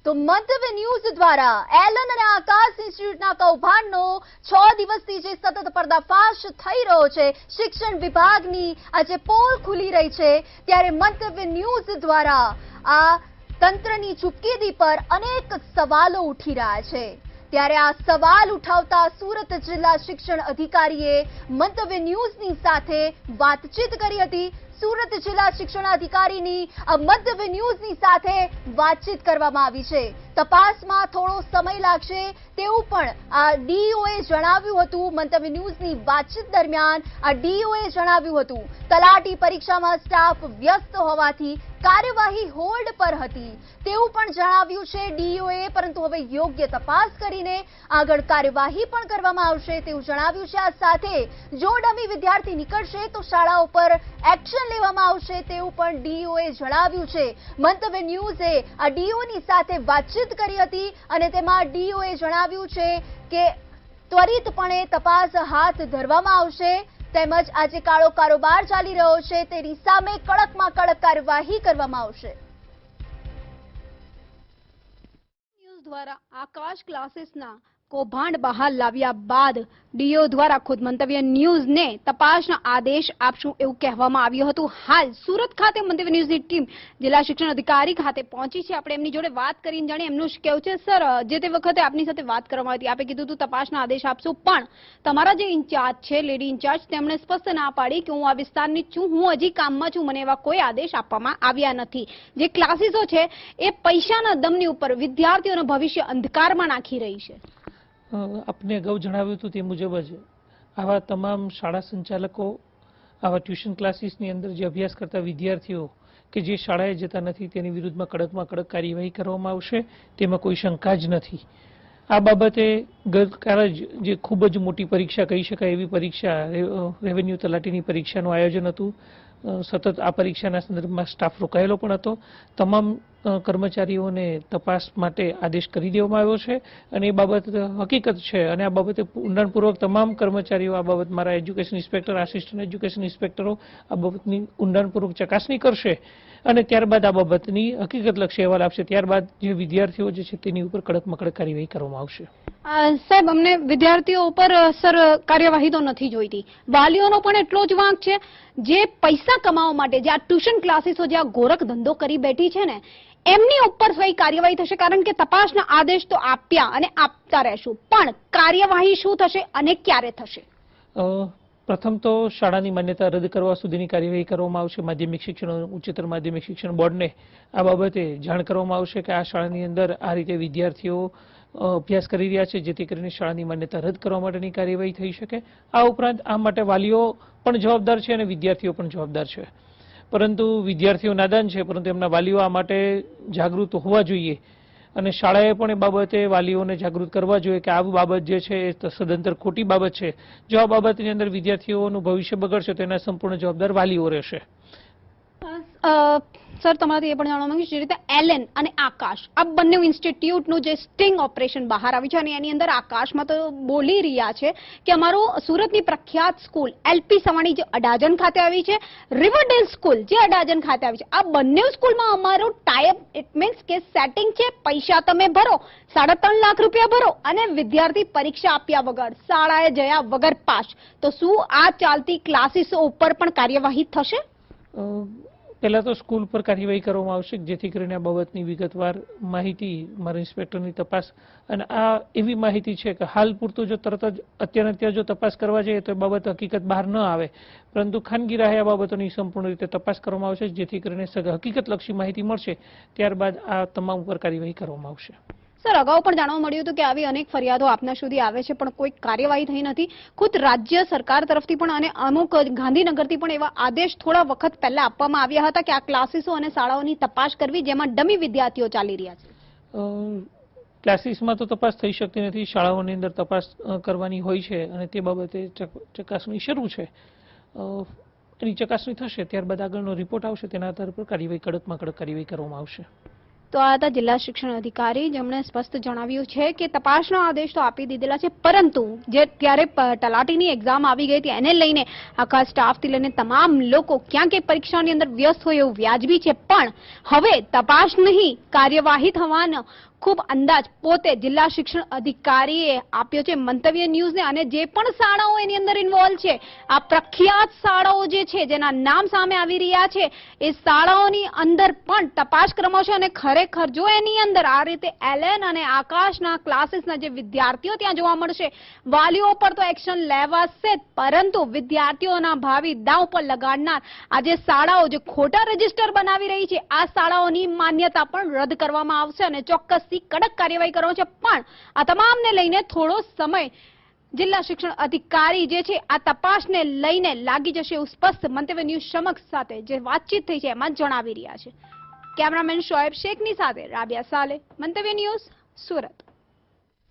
તો મંતવ્ય ન્યૂઝ દ્વારા એલન અને આકાશ ઇન્સ્ટિટ્યૂટના કૌભાંડનો 6 દિવસથી જે સતત પર્દાફાશ થઈ રહ્યો છે, શિક્ષણ વિભાગની આજે પોલ ખુલી રહી છે, ત્યારે મંતવ્ય ન્યૂઝ દ્વારા આ તંત્રની ચૂપકીદી પર અનેક સવાલો ઉઠી રહ્યા છે। ત્યારે આ સવાલ ઉઠાવતા સુરત જિલ્લા શિક્ષણ અધિકારીએ મંતવ્ય ન્યૂઝની સાથે વાતચીત કરી હતી। સુરત જિલ્લા શિક્ષણ અધિકારીની મંતવ્ય ન્યૂઝની સાથે વાતચીત કરવામાં આવી છે। તપાસમાં થોડો સમય લાગશે તેવું પણ આ ડીઓએ જણાવ્યું હતું। મંતવ્ય ન્યૂઝની વાતચીત દરમિયાન આ ડીઓએ જણાવ્યું હતું તલાટી પરીક્ષામાં સ્ટાફ વ્યસ્ત હોવાથી કાર્યવાહી હોલ્ડ પર હતી તેવું પણ જણાવ્યું છે ડીઓએ, પરંતુ હવે યોગ્ય તપાસ કરીને આગળ કાર્યવાહી પણ કરવામાં આવશે તેવું જણાવ્યું છે। આ સાથે જો ડમી વિદ્યાર્થી નીકળશે તો શાળાઓ પર એક્શન લેવામાં આવશે તેવું પણ ડીઓએ જણાવ્યું છે। મંતવ્ય ન્યૂઝે આ ડીઓની સાથે વાતચીત કરી હતી અને તેમાં ડીઓએ જણાવ્યું છે કે ત્વરિતપણે તપાસ હાથ ધરવામાં આવશે, તેમજ આજે કાળો કારોબાર ચાલી રહ્યો છે તેની સામે કડકમાં કડક કાર્યવાહી કરવામાં આવશે। ન્યૂઝ દ્વારા આકાશ ક્લાસીસના કૌભાંડ બહાર લાવ્યા બાદ ડીઓ દ્વારા ખુદ મંતવ્ય ન્યૂઝને તપાસના આદેશ આપશું એવું કહેવામાં આવ્યું હતું। હાલ સુરત ખાતે મંતવ્ય ન્યૂઝની ટીમ જિલ્લા શિક્ષણ અધિકારી ખાતે પહોંચી છે। આપણે એમની જોડે વાત કરીને જાણીએ એમનું શું કહેવું છે। સર, જે તે વખતે આપની સાથે વાત કરવામાં આવી હતી, આપે કીધું હતું તપાસના આદેશ આપશું, પણ તમારા જે ઇન્ચાર્જ છે, લેડી ઇન્ચાર્જ, તેમણે સ્પષ્ટ ના પાડી કે હું આ વિસ્તારની છું, હું હજી કામમાં છું, મને એવા કોઈ આદેશ આપવામાં આવ્યા નથી। જે ક્લાસીસો છે એ પૈસાના દમની ઉપર વિદ્યાર્થીઓનું ભવિષ્ય અંધકારમાં નાખી રહી છે। આપને અગાઉ જણાવ્યું હતું તે મુજબ જ આવા તમામ શાળા સંચાલકો, આવા ટ્યુશન ક્લાસીસની અંદર જે અભ્યાસ કરતા વિદ્યાર્થીઓ કે જે શાળાએ જતા નથી તેની વિરુદ્ધમાં કડકમાં કડક કાર્યવાહી કરવામાં આવશે, તેમાં કોઈ શંકા જ નથી। આ બાબતે ગતકાલે જે ખૂબ જ મોટી પરીક્ષા કહી શકાય એવી પરીક્ષા રેવન્યુ તલાટીની પરીક્ષાનું આયોજન હતું। સતત આ પરીક્ષાના સંદર્ભમાં સ્ટાફ રોકાયેલો પણ હતો। તમામ કર્મચારીઓને તપાસ માટે આદેશ કરી દેવામાં આવ્યો છે અને એ બાબત હકીકત છે અને આ બાબતે ઊંડાણપૂર્વક તમામ કર્મચારીઓ આ બાબત મારા એજ્યુકેશન ઇન્સ્પેક્ટર, આસિસ્ટન્ટ એજ્યુકેશન ઇન્સ્પેક્ટરો આ બાબતની ઊંડાણપૂર્વક ચકાસણી કરશે અને ત્યારબાદ આ બાબતની હકીકતલક્ષી અહેવાલ આપશે। ત્યારબાદ જે વિદ્યાર્થીઓ જે છે તેની ઉપર કડકમાં કડક કાર્યવાહી કરવામાં આવશે। સાહેબ, અમને વિદ્યાર્થીઓ ઉપર સર કાર્યવાહી તો નથી જોઈતી, વાલીઓનો પણ એટલો જ વાંક છે। જે પૈસા કમાવા માટે જે આ ટ્યુશન ક્લાસીસો જે આ ગોરખ ધંધો કરી બેઠી છે ને, એમની ઉપર કઈ કાર્યવાહી થશે? કારણ કે તપાસના આદેશ તો આપ્યા અને આપતા રહેશું, પણ કાર્યવાહી શું થશે અને ક્યારે થશે? પ્રથમ તો શાળાની માન્યતા રદ કરવા સુધીની કાર્યવાહી કરવામાં આવશે। માધ્યમિક શિક્ષણ, ઉચ્ચતર માધ્યમિક શિક્ષણ બોર્ડને આ બાબતે જાણ કરવામાં આવશે કે આ શાળાની અંદર આ રીતે વિદ્યાર્થીઓ અભ્યાસ કરી રહ્યા છે, જેથી કરીને શાળાની માન્યતા રદ કરવા માટેની કાર્યવાહી થઈ શકે। આ ઉપરાંત આ માટે વાલીઓ પણ જવાબદાર છે અને વિદ્યાર્થીઓ પણ જવાબદાર છે, પરંતુ વિદ્યાર્થીઓ નાદાન છે, પરંતુ એમના વાલીઓ આ માટે જાગૃત હોવા જોઈએ અને શાળાએ પણ એ બાબતે વાલીઓને જાગૃત કરવા જોઈએ કે આ બાબત જે છે એ સદંતર ખોટી બાબત છે। જો આ બાબતની અંદર વિદ્યાર્થીઓનું ભવિષ્ય બગડશે તો એના સંપૂર્ણ જવાબદાર વાલીઓ રહેશે। સર, તમારાથી એ પણ જાણવા માંગીશ, જે રીતે એલએન અને આકાશ આ બંને ઇન્સ્ટિટ્યૂટનું જે સ્ટિંગ ઓપરેશન બહાર આવ્યું છે અને એની અંદર આકાશમાં તો બોલી રહ્યા છે કે અમારું સુરતની પ્રખ્યાત સ્કૂલ એલપી સવાણી જે અડાજણ ખાતે આવી છે, રિવરડેલ સ્કૂલ જે અડાજણ ખાતે આવી છે, આ બંને સ્કૂલમાં અમારું ટાઈપ, ઇટ મીન્સ કે સેટિંગ છે, પૈસા તમે ભરો, 3.5 લાખ રૂપિયા ભરો અને વિદ્યાર્થી પરીક્ષા આપ્યા વગર, શાળાએ જયા વગર પાસ। તો શું આ ચાલતી ક્લાસીસો ઉપર પણ કાર્યવાહી થશે? પહેલા તો સ્કૂલ પર કાર્યવાહી કરવામાં આવશે, જેથી કરીને આ બાબતની વિગતવાર માહિતી મારા ઇન્સ્પેક્ટરની તપાસ, અને આ એવી માહિતી છે કે હાલ પૂરતું જો તરત જ અત્યારે જો તપાસ કરવા જઈએ તો એ બાબત હકીકત બહાર ન આવે, પરંતુ ખાનગી રાહે આ બાબતોની સંપૂર્ણ રીતે તપાસ કરવામાં આવશે, જેથી કરીને હકીકતલક્ષી માહિતી મળશે ત્યારબાદ આ તમામ ઉપર કાર્યવાહી કરવામાં આવશે। સર, અગાઉ પણ જાણવા મળ્યું હતું કે આવી અનેક ફરિયાદો આપના સુધી આવે છે પણ કોઈ કાર્યવાહી થઈ નથી। ખુદ રાજ્ય સરકાર તરફથી પણ અને અમુક ગાંધીનગરથી પણ એવા આદેશ થોડા વખત પહેલા આપવામાં આવ્યા હતા કે આ ક્લાસીસો અને શાળાઓની તપાસ કરવી જેમાં ડમી વિદ્યાર્થીઓ ચાલી રહ્યા છે। ક્લાસીસમાં તો તપાસ થઈ શકતી નથી, શાળાઓની અંદર તપાસ કરવાની હોય છે અને તે બાબતે ચકાસણી શરૂ છે। એની ચકાસણી થશે ત્યારબાદ આગળનો રિપોર્ટ આવશે, તેના આધાર પર કાર્યવાહી કડકમાં કડક કાર્યવાહી કરવામાં આવશે। તો આ હતા જિલ્લા શિક્ષણ અધિકારી, જેમણે સ્પષ્ટ જણાવ્યું છે કે તપાસનો આદેશ તો આપી દીધેલા છે, પરંતુ જે ત્યારે તલાટીની એક્ઝામ આવી ગઈ હતી એને લઈને આખા સ્ટાફથી લઈને તમામ લોકો ક્યાંક પરીક્ષાની અંદર વ્યસ્ત હોય એવું વ્યાજબી છે, પણ હવે તપાસ નહીં કાર્યવાહી થવાનો ખૂબ અંદાજ પોતે જિલ્લા શિક્ષણ અધિકારીએ આપ્યો છે મંતવ્ય ન્યૂઝને, અને જે પણ શાળાઓ એની અંદર ઇન્વોલ્વ છે, આ પ્રખ્યાત શાળાઓ જે છે જેના નામ સામે આવી રહ્યા છે, એ શાળાઓની અંદર પણ તપાસ કરવામાં આવશે. અને ખરેખર જો એની અંદર આ રીતે એલેન અને આકાશના ક્લાસીસના જે વિદ્યાર્થીઓ ત્યાં જોવા મળશે, વાલીઓ પર તો એક્શન લેવાશે જ, પરંતુ વિદ્યાર્થીઓના ભાવિ દાવ પર લગાડનાર આ જે શાળાઓ જે ખોટા રજીસ્ટર બનાવી રહી છે, આ શાળાઓની માન્યતા પણ રદ કરવામાં આવશે અને ચોક્કસથી કડક કાર્યવાહી કરવાની છે. પણ આ તમામને લઈને થોડો સમય જિલ્લા શિક્ષણ અધિકારી જે છે આ તપાસને લઈને લાગી જશે એવું સ્પષ્ટ મંતવ્ય ન્યૂઝ સમક્ષ સાથે જે વાતચીત થઈ છે એમાં જણાવી રહ્યા છે. કેમેરામેન શોએબ શેખની સાથે રાબિયા સાલે, મંતવ્ય ન્યૂઝ, સુરત.